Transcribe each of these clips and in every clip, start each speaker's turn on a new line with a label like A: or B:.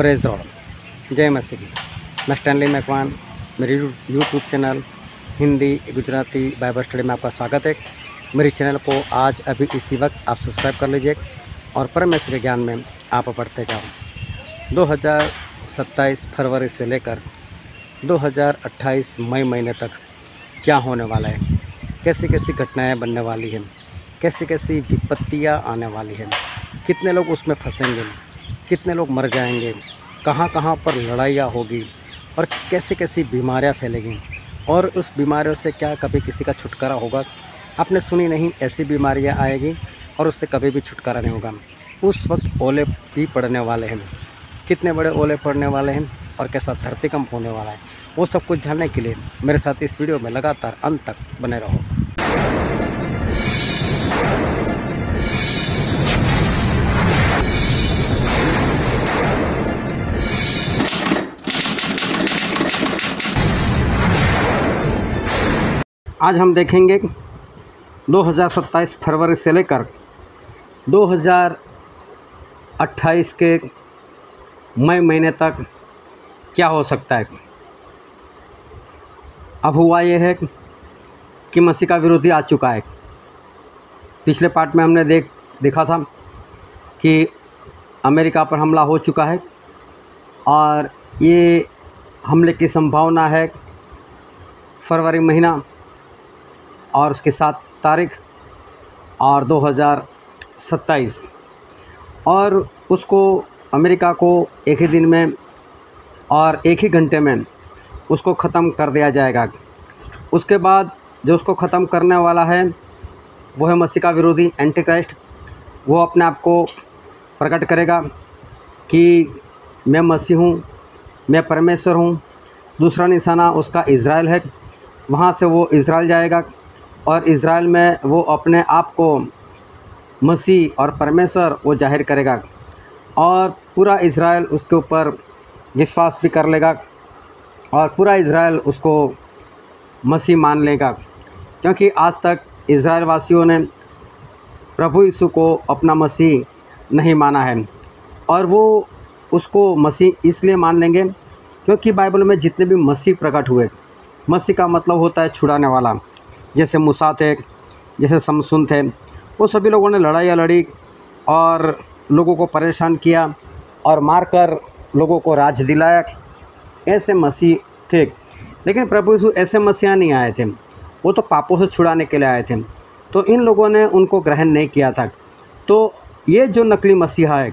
A: Praise the Lord. जय मसीह की। मैं स्टैनली मैकवान, मेरे YouTube channel Hindi Gujarati Bible study में आपका स्वागत है। मेरे चैनल को आज अभी इसी वक्त आप सब्सक्राइब कर लीजिए और परमेश्वर के ज्ञान में आप बढ़ते जाओ। 2027 फरवरी से लेकर 2028 मई महीने तक क्या होने वाला है, कैसी कैसी घटनाएं बनने वाली हैं, कैसी कैसी विपत्तियां आने वाली हैं, कितने लोग उसमें फंसेंगे, कितने लोग मर जाएंगे, कहाँ कहाँ पर लड़ाइयाँ होगी और कैसी कैसी बीमारियाँ फैलेंगी और उस बीमारियों से क्या कभी किसी का छुटकारा होगा। आपने सुनी नहीं, ऐसी बीमारियाँ आएगी और उससे कभी भी छुटकारा नहीं होगा। उस वक्त ओले भी पड़ने वाले हैं, कितने बड़े ओले पड़ने वाले हैं और कैसा धरतीकंप होने वाला है, वो सब कुछ जानने के लिए मेरे साथ इस वीडियो में लगातार अंत तक बने रहो। आज हम देखेंगे 2027 फरवरी से लेकर 2028 के मई महीने तक क्या हो सकता है। अब हुआ ये है कि मसीह का विरोधी आ चुका है। पिछले पार्ट में हमने देखा था कि अमेरिका पर हमला हो चुका है और ये हमले की संभावना है फरवरी महीना और उसकी 7 तारीख और 2027, और उसको अमेरिका को एक ही दिन में और एक ही घंटे में उसको ख़त्म कर दिया जाएगा। उसके बाद जो उसको ख़त्म करने वाला है वो है मसीह का विरोधी एंटी क्राइस्ट। वो अपने आप को प्रकट करेगा कि मैं मसीह हूँ, मैं परमेश्वर हूँ। दूसरा निशाना उसका इज़राइल है। वहाँ से वो इज़राइल जाएगा और इज़राइल में वो अपने आप को मसीह और परमेश्वर वो जाहिर करेगा और पूरा इज़राइल उसके ऊपर विश्वास भी कर लेगा और पूरा इज़राइल उसको मसीह मान लेगा, क्योंकि आज तक इज़राइल वासियों ने प्रभु यीशु को अपना मसीह नहीं माना है। और वो उसको मसीह इसलिए मान लेंगे क्योंकि बाइबल में जितने भी मसीह प्रकट हुए, मसीह का मतलब होता है छुड़ाने वाला। जैसे मूसा थे, जैसे समसून थे, वो सभी लोगों ने लड़ाइयाँ लड़ी और लोगों को परेशान किया और मारकर लोगों को राज दिलाया। ऐसे मसीह थे। लेकिन प्रभु यीशु ऐसे मसीहा नहीं आए थे, वो तो पापों से छुड़ाने के लिए आए थे। तो इन लोगों ने उनको ग्रहण नहीं किया था। तो ये जो नकली मसीहा है,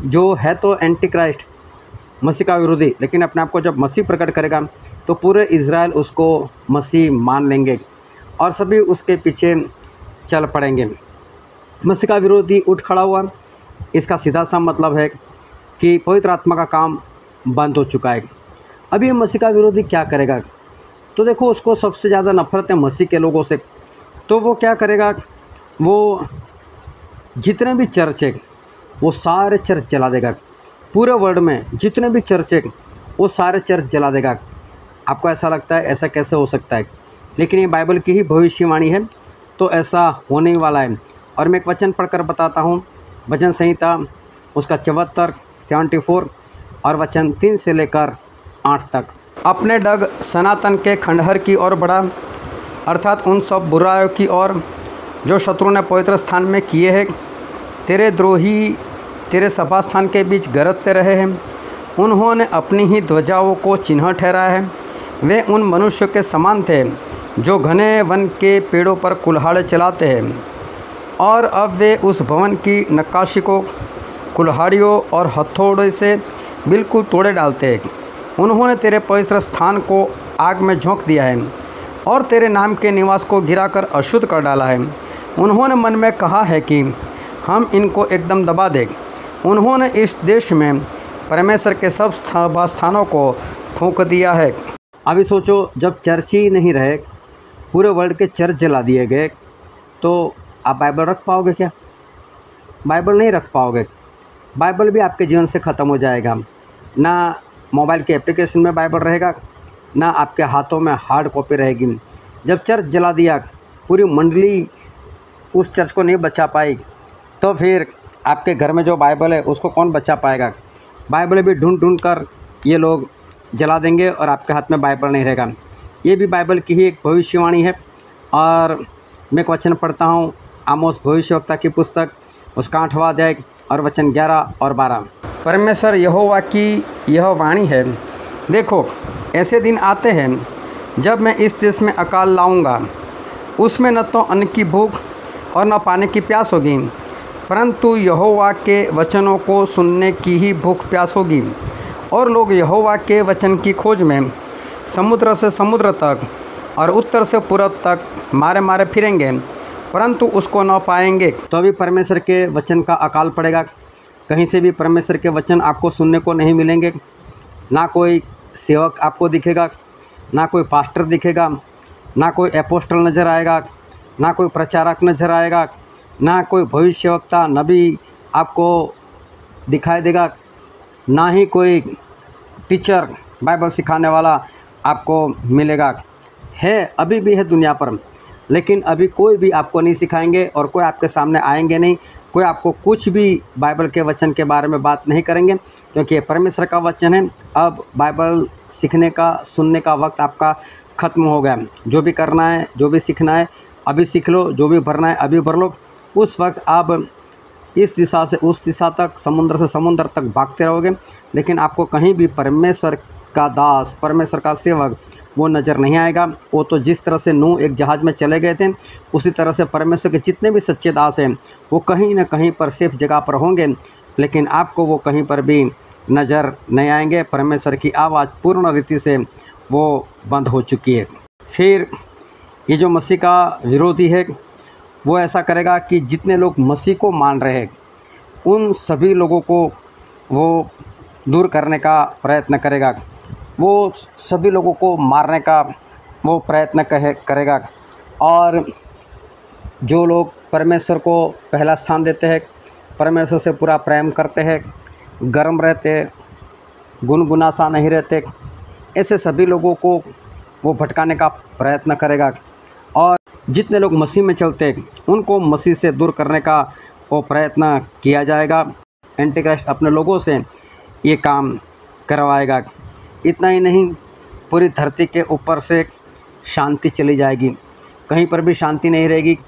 A: जो है तो एंटी क्राइस्ट, मसीह का विरोधी, लेकिन अपने आप को जब मसीह प्रकट करेगा तो पूरे इज़राइल उसको मसीह मान लेंगे और सभी उसके पीछे चल पड़ेंगे। मसीह का विरोधी उठ खड़ा हुआ, इसका सीधा सा मतलब है कि पवित्र आत्मा का काम बंद हो चुका है। अभी मसीह का विरोधी क्या करेगा? तो देखो, उसको सबसे ज़्यादा नफरत है मसीह के लोगों से। तो वो क्या करेगा? वो जितने भी चर्च है वो सारे चर्च जला देगा। पूरे वर्ल्ड में जितने भी चर्च है वो सारे चर्च जला देगा। आपको ऐसा लगता है ऐसा कैसे हो सकता है? लेकिन ये बाइबल की ही भविष्यवाणी है, तो ऐसा होने ही वाला है। और मैं एक वचन पढ़कर बताता हूँ, भजन संहिता उसका 74 और वचन 3 से लेकर 8 तक। अपने डग सनातन के खंडहर की ओर बढ़ा, अर्थात उन सब बुराइयों की ओर जो शत्रु ने पवित्र स्थान में किए हैं। तेरे द्रोही तेरे सभा स्थान के बीच गरजते रहे हैं। उन्होंने अपनी ही ध्वजाओं को चिन्ह ठहराया है। वे उन मनुष्यों के समान थे जो घने वन के पेड़ों पर कुल्हाड़े चलाते हैं, और अब वे उस भवन की नक्काशी को कुल्हाड़ियों और हथौड़े से बिल्कुल तोड़े डालते हैं। उन्होंने तेरे पवित्र स्थान को आग में झोंक दिया है और तेरे नाम के निवास को गिराकर अशुद्ध कर डाला है। उन्होंने मन में कहा है कि हम इनको एकदम दबा दें। उन्होंने इस देश में परमेश्वर के सब स्थानों को फूंक दिया है। अभी सोचो, जब चर्च ही नहीं रहे, पूरे वर्ल्ड के चर्च जला दिए गए, तो आप बाइबल रख पाओगे क्या? बाइबल नहीं रख पाओगे। बाइबल भी आपके जीवन से ख़त्म हो जाएगा। ना मोबाइल के एप्लीकेशन में बाइबल रहेगा, ना आपके हाथों में हार्ड कॉपी रहेगी। जब चर्च जला दिया, पूरी मंडली उस चर्च को नहीं बचा पाई, तो फिर आपके घर में जो बाइबल है उसको कौन बचा पाएगा? बाइबल भी ढूंढ ढूंढ कर ये लोग जला देंगे और आपके हाथ में बाइबल नहीं रहेगा। ये भी बाइबल की ही एक भविष्यवाणी है। और मैं एक वचन पढ़ता हूँ, आमोस भविष्यवक्ता की पुस्तक, उसका 8वां अध्याय और वचन 11 और 12। परमेश्वर यहोवा की यह वाणी है, देखो ऐसे दिन आते हैं जब मैं इस देश में अकाल लाऊंगा, उसमें न तो अन्न की भूख और न पानी की प्यास होगी, परंतु यहोवा के वचनों को सुनने की ही भूख प्यास होगी। और लोग यहोवा के वचन की खोज में समुद्र से समुद्र तक और उत्तर से पूरब तक मारे मारे फिरेंगे, परंतु उसको न पाएंगे। तो अभी परमेश्वर के वचन का अकाल पड़ेगा। कहीं से भी परमेश्वर के वचन आपको सुनने को नहीं मिलेंगे। ना कोई सेवक आपको दिखेगा, ना कोई पास्टर दिखेगा, ना कोई एपोस्टल नज़र आएगा, ना कोई प्रचारक नज़र आएगा, ना कोई भविष्यवक्ता नबी आपको दिखाई देगा, ना ही कोई टीचर बाइबल सिखाने वाला आपको मिलेगा। है अभी भी है दुनिया पर, लेकिन अभी कोई भी आपको नहीं सिखाएंगे और कोई आपके सामने आएंगे नहीं। कोई आपको कुछ भी बाइबल के वचन के बारे में बात नहीं करेंगे, क्योंकि परमेश्वर का वचन है। अब बाइबल सीखने का, सुनने का वक्त आपका ख़त्म हो गया। जो भी करना है, जो भी सीखना है अभी सीख लो, जो भी भरना है अभी भर लो। उस वक्त आप इस दिशा से उस दिशा तक, समुद्र से समुद्र तक भागते रहोगे, लेकिन आपको कहीं भी परमेश्वर का दास, परमेश्वर का सेवक वो नज़र नहीं आएगा। वो तो जिस तरह से नूह एक जहाज़ में चले गए थे, उसी तरह से परमेश्वर के जितने भी सच्चे दास हैं वो कहीं ना कहीं पर सेफ जगह पर होंगे, लेकिन आपको वो कहीं पर भी नज़र नहीं आएंगे। परमेश्वर की आवाज़ पूर्ण रीति से वो बंद हो चुकी है। फिर ये जो मसीह का विरोधी है वो ऐसा करेगा कि जितने लोग मसीह को मान रहे हैं उन सभी लोगों को वो दूर करने का प्रयत्न करेगा। वो सभी लोगों को मारने का वो प्रयत्न करेगा। और जो लोग परमेश्वर को पहला स्थान देते हैं, परमेश्वर से पूरा प्रेम करते हैं, गर्म रहते, गुनगुना सा नहीं रहते, ऐसे सभी लोगों को वो भटकाने का प्रयत्न करेगा। और जितने लोग मसीह में चलते हैं उनको मसीह से दूर करने का वो प्रयत्न किया जाएगा। एंटीक्राइस्ट अपने लोगों से ये काम करवाएगा। इतना ही नहीं, पूरी धरती के ऊपर से शांति चली जाएगी, कहीं पर भी शांति नहीं रहेगी।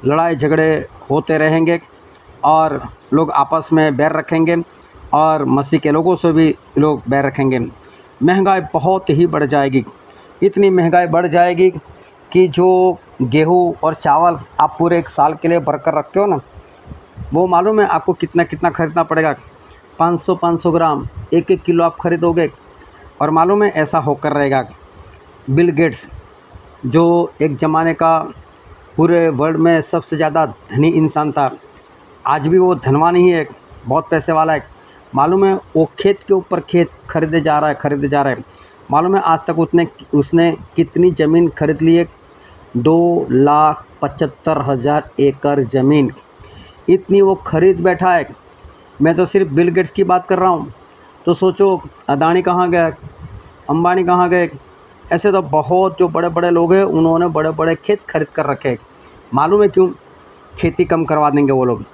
A: लड़ाई झगड़े होते रहेंगे और लोग आपस में बैर रखेंगे और मसीह के लोगों से भी लोग बैर रखेंगे। महंगाई बहुत ही बढ़ जाएगी। इतनी महंगाई बढ़ जाएगी कि जो गेहूँ और चावल आप पूरे एक साल के लिए भरकर रखते हो ना, वो मालूम है आपको कितना कितना ख़रीदना पड़ेगा। 500 ग्राम, 1 किलो आप खरीदोगे। और मालूम है ऐसा होकर रहेगा। बिल गेट्स जो एक ज़माने का पूरे वर्ल्ड में सबसे ज़्यादा धनी इंसान था, आज भी वो धनवान ही है, बहुत पैसे वाला है। मालूम है वो खेत के ऊपर खेत खरीदे जा रहा है। मालूम है आज तक उसने कितनी ज़मीन खरीद ली है? 2,75,000 एकड़ ज़मीन, इतनी वो खरीद बैठा है। मैं तो सिर्फ बिल गेट्स की बात कर रहा हूँ, तो सोचो अदानी कहाँ गए, अंबानी कहाँ गए। ऐसे तो बहुत जो बड़े बड़े लोग हैं उन्होंने बड़े बड़े खेत खरीद कर रखे। मालूम है क्यों? खेती कम करवा देंगे वो लोग,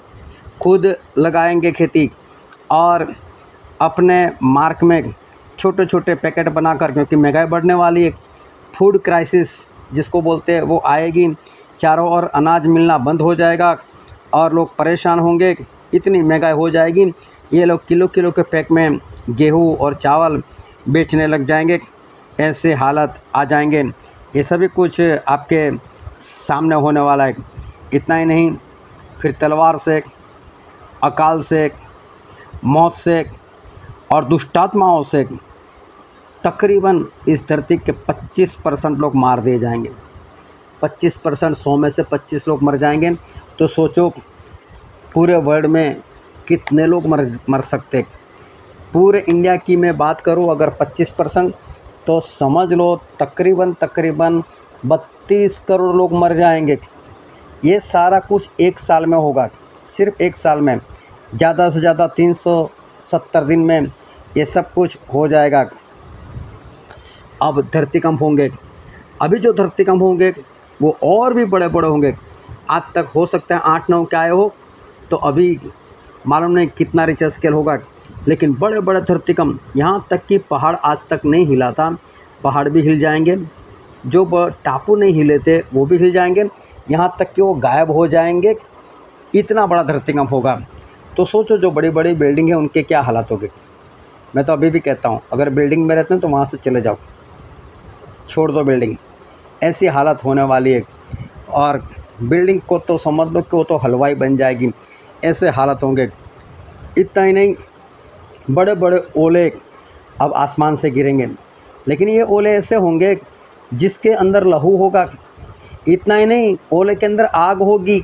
A: खुद लगाएंगे खेती और अपने मार्क में छोटे छोटे पैकेट बनाकर, क्योंकि महंगाई बढ़ने वाली है, फूड क्राइसिस जिसको बोलते हैं वो आएगी। चारों ओर अनाज मिलना बंद हो जाएगा और लोग परेशान होंगे। इतनी महंगाई हो जाएगी, ये लोग किलो किलो के पैक में गेहूँ और चावल बेचने लग जाएंगे। ऐसे हालत आ जाएंगे। ये सभी कुछ आपके सामने होने वाला है। इतना ही नहीं, फिर तलवार से, अकाल से, मौत से और दुष्टात्माओं से तकरीबन इस धरती के 25% लोग मार दिए जाएंगे। 25%, 100 में से 25 लोग मर जाएंगे। तो सोचो पूरे वर्ल्ड में कितने लोग मर सकते। पूरे इंडिया की मैं बात करूं अगर 25%, तो समझ लो तकरीबन 32 करोड़ लोग मर जाएंगे। ये सारा कुछ एक साल में होगा, सिर्फ एक साल में। ज़्यादा से ज़्यादा 370 दिन में ये सब कुछ हो जाएगा। अब धरतीकंप होंगे, अभी जो धरतीकंप होंगे वो और भी बड़े बड़े होंगे। आज तक हो सकता है 8-9 के आए हो, तो अभी मालूम नहीं कितना रिचर स्केल होगा। लेकिन बड़े बड़े धरतीकंप, यहाँ तक कि पहाड़ आज तक नहीं हिला था, पहाड़ भी हिल जाएंगे, जो टापू नहीं हिले थे वो भी हिल जाएंगे, यहाँ तक कि वो गायब हो जाएंगे, इतना बड़ा धरतीकंप होगा। तो सोचो जो बड़ी बड़ी बिल्डिंग है उनके क्या हालात होंगे। मैं तो अभी भी कहता हूँ अगर बिल्डिंग में रहते हैं तो वहाँ से चले जाओ, छोड़ दो बिल्डिंग, ऐसी हालत होने वाली है। और बिल्डिंग को तो समझ लो कि वो तो हलवाई बन जाएगी, ऐसे हालत होंगे। इतना ही नहीं, बड़े बड़े ओले अब आसमान से गिरेंगे, लेकिन ये ओले ऐसे होंगे जिसके अंदर लहू होगा। इतना ही नहीं, ओले के अंदर आग होगी,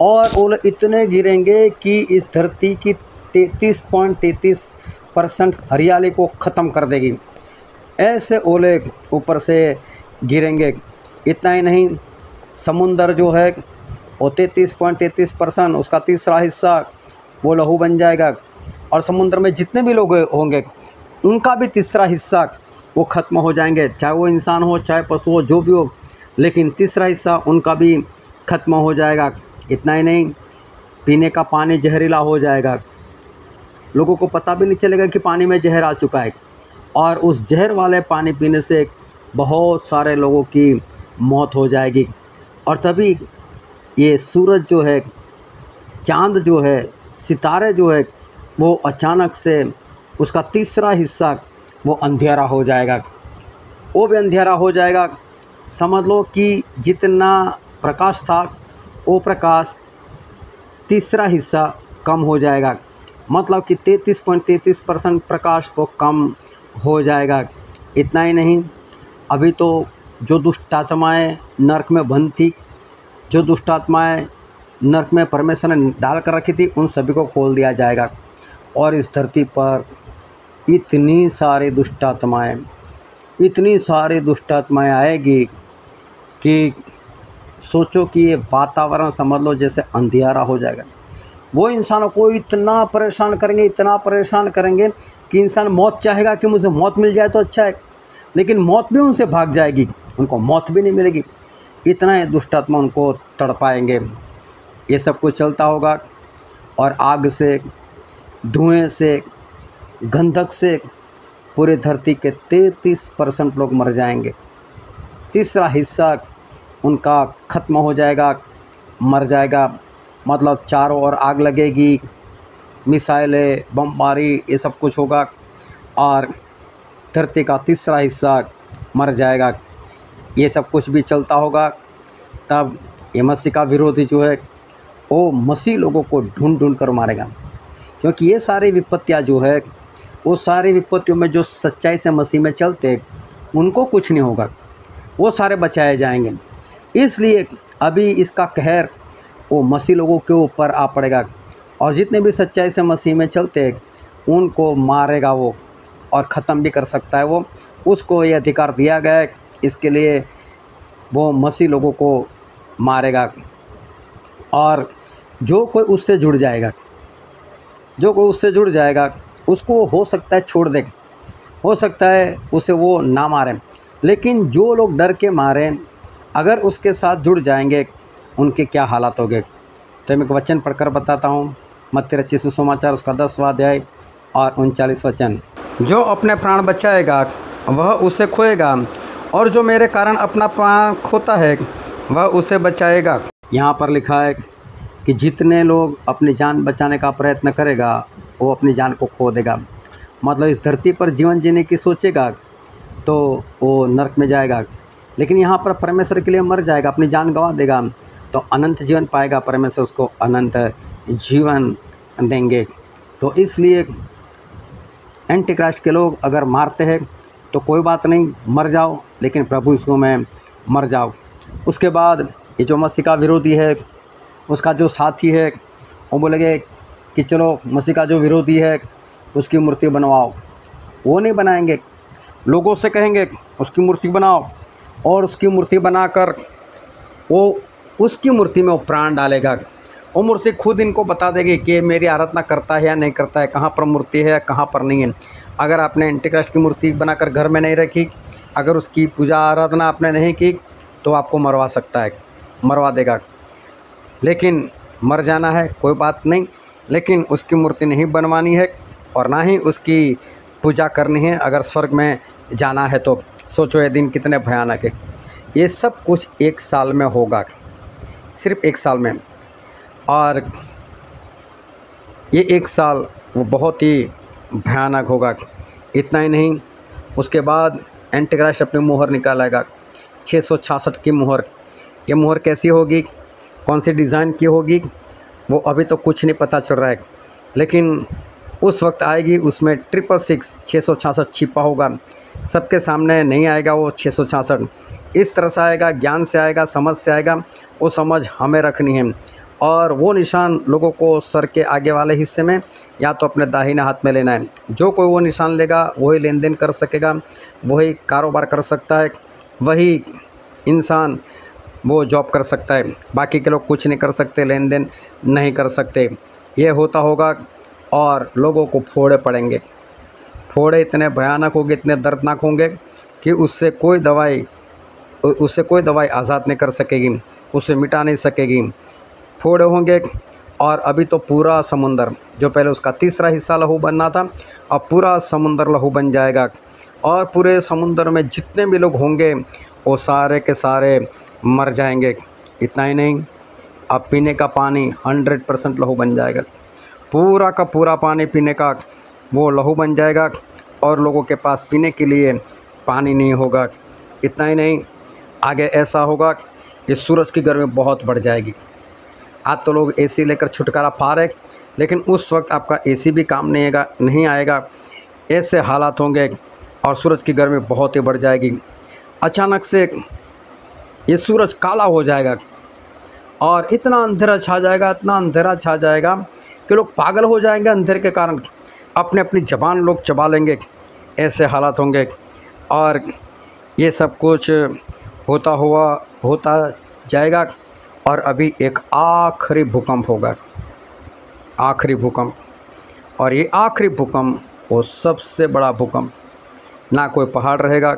A: और ओले इतने गिरेंगे कि इस धरती की 33.33% हरियाली को ख़त्म कर देगी। ऐसे ओले ऊपर से गिरेंगे। इतना ही नहीं, समुंदर जो है वो 33.33%, उसका तीसरा हिस्सा वो लहू बन जाएगा, और समुद्र में जितने भी लोग होंगे उनका भी तीसरा हिस्सा वो ख़त्म हो जाएंगे, चाहे वो इंसान हो चाहे पशु हो, जो भी हो, लेकिन तीसरा हिस्सा उनका भी ख़त्म हो जाएगा। इतना ही नहीं, पीने का पानी जहरीला हो जाएगा, लोगों को पता भी नहीं चलेगा कि पानी में जहर आ चुका है, और उस जहर वाले पानी पीने से बहुत सारे लोगों की मौत हो जाएगी। और तभी ये सूरज जो है, चाँद जो है, सितारे जो है, वो अचानक से उसका तीसरा हिस्सा वो अंधेरा हो जाएगा, वो भी अंधेरा हो जाएगा। समझ लो कि जितना प्रकाश था वो प्रकाश तीसरा हिस्सा कम हो जाएगा, मतलब कि 33.33% प्रकाश को कम हो जाएगा। इतना ही नहीं, अभी तो जो दुष्ट आत्माएँ नरक में बंद थी, जो दुष्ट आत्माएँ नरक में परमेश्वर ने डाल कर रखी थी, उन सभी को खोल दिया जाएगा। और इस धरती पर इतनी सारी दुष्ट आत्माएँ आएगी कि सोचो कि ये वातावरण समझ लो जैसे अंधियारा हो जाएगा। वो इंसानों को इतना परेशान करेंगे कि इंसान मौत चाहेगा कि मुझे मौत मिल जाए तो अच्छा है, लेकिन मौत भी उनसे भाग जाएगी, उनको मौत भी नहीं मिलेगी। इतना ही दुष्ट आत्मा उनको तड़पाएंगे। ये सब कुछ चलता होगा, और आग से, धुएं से, गंधक से पूरे धरती के 33% लोग मर जाएंगे, तीसरा हिस्सा उनका ख़त्म हो जाएगा, मर जाएगा। मतलब चारों ओर आग लगेगी, मिसाइलें, बमबारी, ये सब कुछ होगा, और धरती का तीसरा हिस्सा मर जाएगा। ये सब कुछ भी चलता होगा। तब ये मसीह का विरोधी जो है वो मसीह लोगों को ढूंढ कर मारेगा, क्योंकि ये सारी विपत्तियाँ जो है, वो सारी विपत्तियों में जो सच्चाई से मसीह में चलते उनको कुछ नहीं होगा, वो सारे बचाए जाएंगे। इसलिए अभी इसका कहर वो मसीह लोगों के ऊपर आ पड़ेगा, और जितने भी सच्चाई से मसीह में चलते उनको मारेगा वो, और ख़त्म भी कर सकता है वो। उसको ये अधिकार दिया गया है, इसके लिए वो मसीह लोगों को मारेगा। और जो कोई उससे जुड़ जाएगा उसको हो सकता है छोड़ दे, हो सकता है उसे वो ना मारे, लेकिन जो लोग डर के मारे अगर उसके साथ जुड़ जाएंगे उनके क्या हालात होंगे। तो मैं एक वचन पढ़कर बताता हूँ, मत्ती रचित सुसमाचार उसका 10वां अध्याय और 39 वचन। जो अपने प्राण बचाएगा वह उसे खोएगा, और जो मेरे कारण अपना प्राण खोता है वह उसे बचाएगा। यहाँ पर लिखा है कि जितने लोग अपनी जान बचाने का प्रयत्न करेगा वो अपनी जान को खो देगा। मतलब इस धरती पर जीवन जीने की सोचेगा तो वो नरक में जाएगा, लेकिन यहाँ पर परमेश्वर के लिए मर जाएगा, अपनी जान गंवा देगा तो अनंत जीवन पाएगा, परमेश्वर उसको अनंत जीवन देंगे। तो इसलिए एंटी क्राइस्ट के लोग अगर मारते हैं तो कोई बात नहीं, मर जाओ, लेकिन प्रभु यीशु में मर जाओ। उसके बाद ये जो मसीह का विरोधी है, उसका जो साथी है, वो बोलेंगे कि चलो मसीह का जो विरोधी है उसकी मूर्ति बनवाओ। वो नहीं बनाएंगे, लोगों से कहेंगे उसकी मूर्ति बनाओ, और उसकी मूर्ति बनाकर वो उसकी मूर्ति में वो प्राण डालेगा। वो मूर्ति खुद इनको बता देगी कि मेरी आराधना करता है या नहीं करता है, कहाँ पर मूर्ति है कहाँ पर नहीं है। अगर आपने एंटीक्राइस्ट की मूर्ति बनाकर घर में नहीं रखी, अगर उसकी पूजा आराधना आपने नहीं की, तो आपको मरवा सकता है, मरवा देगा। लेकिन मर जाना है कोई बात नहीं, लेकिन उसकी मूर्ति नहीं बनवानी है, और ना ही उसकी पूजा करनी है अगर स्वर्ग में जाना है तो। सोचो ये दिन कितने भयानक है। ये सब कुछ 1 साल में होगा, सिर्फ 1 साल में। और ये 1 साल वो बहुत ही भयानक होगा। इतना ही नहीं, उसके बाद एंटीक्राइस्ट अपनी मुहर निकालेगा, 666 की मुहर। ये मुहर कैसी होगी, कौन सी डिज़ाइन की होगी, वो अभी तो कुछ नहीं पता चल रहा है, लेकिन उस वक्त आएगी, उसमें 666 666 छिपा होगा। सबके सामने नहीं आएगा वो 666, इस तरह से आएगा, ज्ञान से आएगा, समझ से आएगा। वो समझ हमें रखनी है। और वो निशान लोगों को सर के आगे वाले हिस्से में या तो अपने दाहिने हाथ में लेना है। जो कोई वो निशान लेगा वही लेन देन कर सकेगा, वही कारोबार कर सकता है, वही इंसान वो जॉब कर सकता है। बाकी के लोग कुछ नहीं कर सकते, लेन देन नहीं कर सकते। ये होता होगा और लोगों को फोड़े पड़ेंगे। फोड़े इतने भयानक होंगे, इतने दर्दनाक होंगे कि उससे कोई दवाई आज़ाद नहीं कर सकेगी, उसे मिटा नहीं सकेगी। फोड़े होंगे। और अभी तो पूरा समुंदर, जो पहले उसका तीसरा हिस्सा लहू बनना था, अब पूरा समुंदर लहू बन जाएगा। और पूरे समुंदर में जितने भी लोग होंगे वो सारे के सारे मर जाएंगे। इतना ही नहीं, अब पीने का पानी 100% लहू बन जाएगा। पूरा का पूरा पानी पीने का वो लहू बन जाएगा और लोगों के पास पीने के लिए पानी नहीं होगा। इतना ही नहीं, आगे ऐसा होगा कि सूरज की गर्मी बहुत बढ़ जाएगी। आज तो लोग एसी लेकर छुटकारा पा रहे, लेकिन उस वक्त आपका एसी भी काम नहीं आएगा। ऐसे हालात होंगे और सूरज की गर्मी बहुत ही बढ़ जाएगी। अचानक से ये सूरज काला हो जाएगा और इतना अंधेरा छा जाएगा, इतना अंधेरा छा जाएगा कि लोग पागल हो जाएंगे अंधेरे के कारण। अपनी ज़बान लोग चबा लेंगे, ऐसे हालात होंगे। और ये सब कुछ होता जाएगा। और अभी एक आखिरी भूकंप होगा, आखिरी भूकंप। और ये आखिरी भूकंप वो सबसे बड़ा भूकंप, ना कोई पहाड़ रहेगा,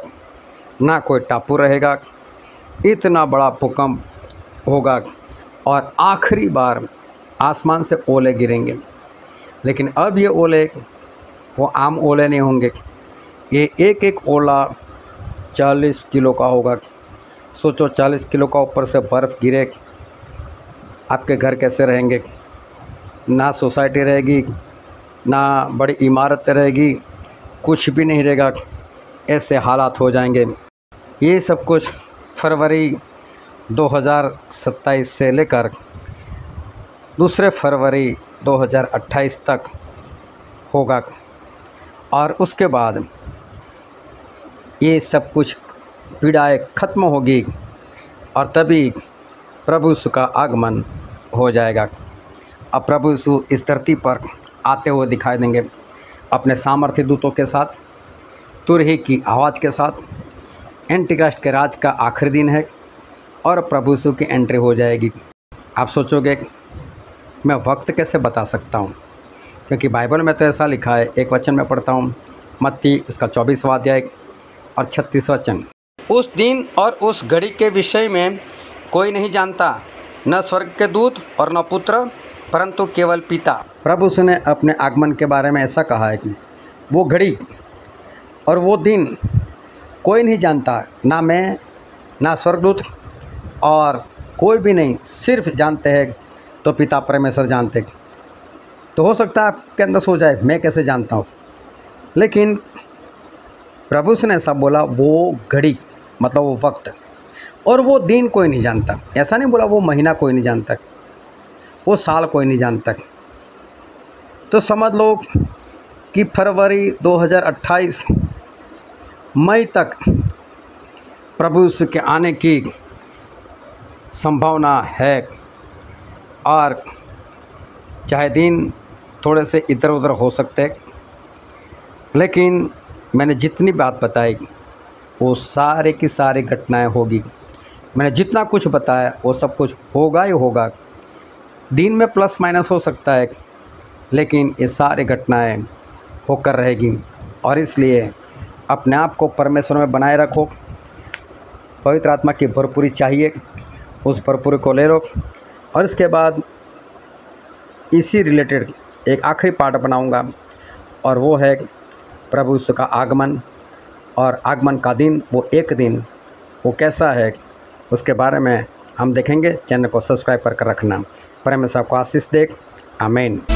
A: ना कोई टापू रहेगा, इतना बड़ा भूकंप होगा। और आखिरी बार आसमान से ओले गिरेंगे। लेकिन अब ये ओले वो आम ओले नहीं होंगे, ये एक एक ओला 40 किलो का होगा। सोचो 40 किलो का ऊपर से बर्फ़ गिरे, आपके घर कैसे रहेंगे? ना सोसाइटी रहेगी, ना बड़ी इमारतें रहेगी, कुछ भी नहीं रहेगा। ऐसे हालात हो जाएंगे। ये सब कुछ फरवरी 2027 से लेकर 2 फरवरी 2028 तक होगा। और उसके बाद ये सब कुछ पीड़ाएँ ख़त्म होगी और तभी प्रभु यीशु का आगमन हो जाएगा। अब प्रभु यीशु इस धरती पर आते हुए दिखाई देंगे अपने सामर्थ्य दूतों के साथ, तुरही की आवाज़ के साथ। एंटीक्राइस्ट के राज का आखिरी दिन है और प्रभु यीशु की एंट्री हो जाएगी। आप सोचोगे मैं वक्त कैसे बता सकता हूँ, क्योंकि बाइबल में तो ऐसा लिखा है। एक वचन में पढ़ता हूँ, मत्ती उसका 24वां अध्याय और 36वां वचन। उस दिन और उस घड़ी के विषय में कोई नहीं जानता, न स्वर्ग के दूत और न पुत्र, परंतु केवल पिता। प्रभु यीशु ने अपने आगमन के बारे में ऐसा कहा है कि वो घड़ी और वो दिन कोई नहीं जानता, ना मैं, ना स्वर्गदूत और कोई भी नहीं, सिर्फ जानते हैं तो पिता परमेश्वर जानते। तो हो सकता है आपके अंदर सो जाए मैं कैसे जानता हूँ, लेकिन प्रभु यीशु ने ऐसा बोला, वो घड़ी मतलब वो वक्त और वो दिन कोई नहीं जानता। ऐसा नहीं बोला वो महीना कोई नहीं जानता, वो साल कोई नहीं जानता। तो समझ लो कि फरवरी 2028 मई तक प्रभु यीशु के आने की संभावना है। और चाहे दिन थोड़े से इधर उधर हो सकते, लेकिन मैंने जितनी बात बताई वो सारे की सारी घटनाएं होगी। मैंने जितना कुछ बताया वो सब कुछ होगा ही होगा। दिन में प्लस माइनस हो सकता है, लेकिन ये सारी घटनाएं होकर रहेगी। और इसलिए अपने आप को परमेश्वर में बनाए रखो। पवित्र आत्मा की भरपूरी चाहिए, उस भरपूरी को ले लो। और इसके बाद इसी रिलेटेड एक आखिरी पार्ट बनाऊंगा और वो है प्रभु यीशु का आगमन। और आगमन का दिन, वो एक दिन वो कैसा है, उसके बारे में हम देखेंगे। चैनल को सब्सक्राइब कर रखना। परमेश्वर आपको आशीष दे। आमीन।